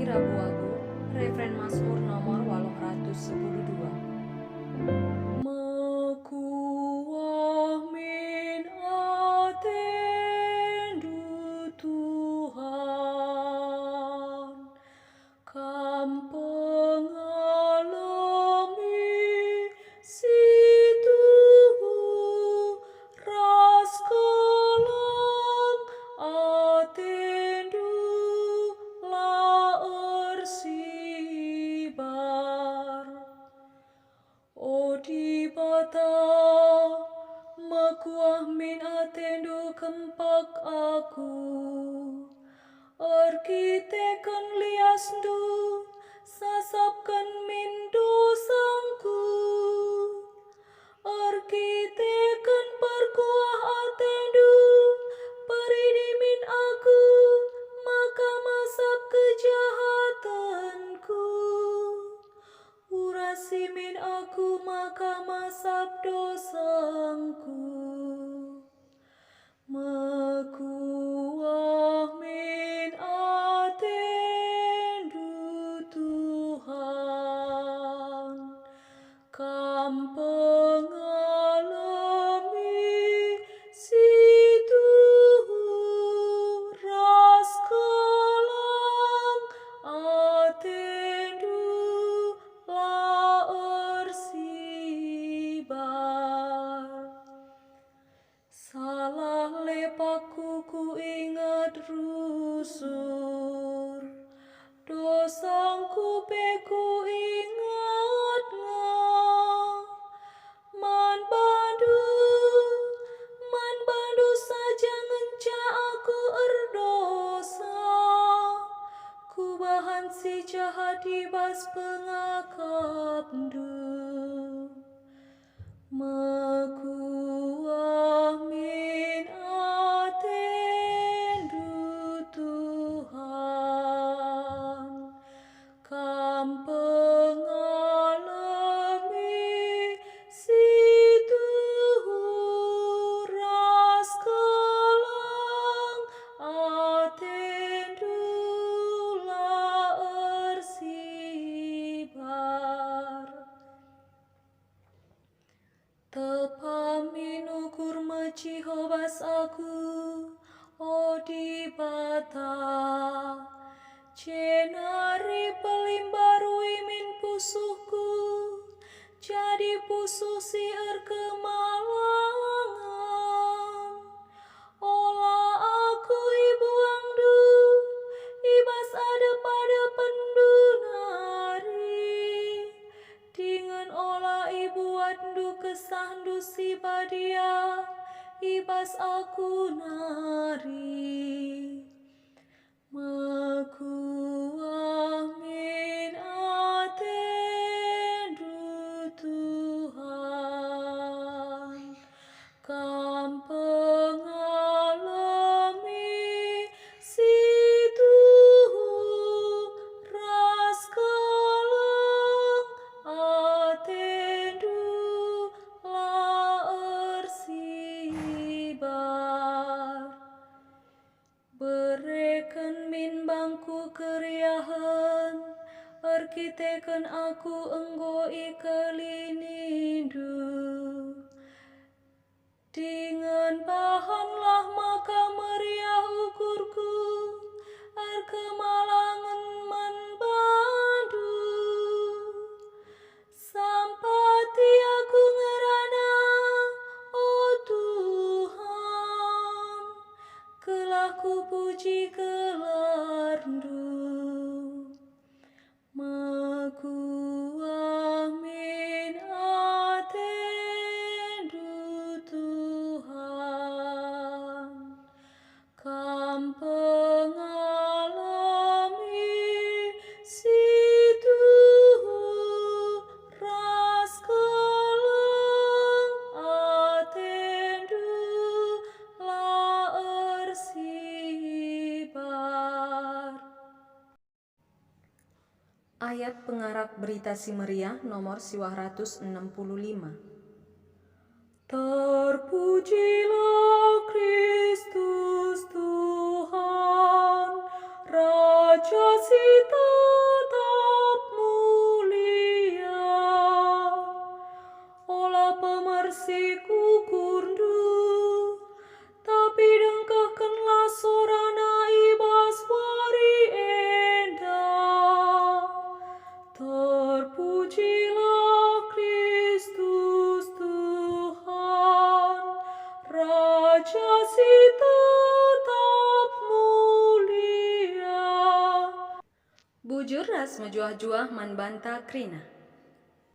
Rabu-Abu, Refren Mazmur nomor 812. Mekuah min atendu Tuhan, kam pengalami situ ras kelang atendu laer sibar. O di bata mekuah min atendu kempak aku, arkiteken liasdu sasapkan min dosangku, arkiteken perkuah atendu peridimin aku, maka masap kejahatanku, urasi min aku maka masap dosangku. Mekuah min atendu Tuhan, kam pengalami situ ras kelang atendu laer sibar. Salah lepakku ku ingat rusur, dosangku pe ku ingat man bandu saja ngenca aku erdosa, ku bahan si jahat ibas pengakapdu. Mekuah min atendu Tuhan, kam pengalami situ ras kelang atendu laer sibar. Tepamin ukur mecihobas aku, o di bata, cenari pelimbarui min pusuhku, jadi pusuh sier kemalangan. Olah aku ibu angdu, ibas ada pada pendunari, dengan olah ibu andu kesahdu si badia, ibas aku nari. Mekuah min atendu Tuhan, kam pengalami situ ras kelang atendu laer sibar. Bereken min bangku keriahan, arkiteken aku enggo ikelinindu, dengan bahanlah maka meriah ukurku, arkemalangan man bandu, sampati aku ngerana, o Tuhan, kelah ku puji gelarndu. Mekuah min atendu Tuhan, kam pengalami situ ras kelang atendu laer sibar. Ayat pengarak berita si meriah nomor 165. Terpujilah Kristus Tuhan, Raja sita Meras mejuah-juah man banta krina.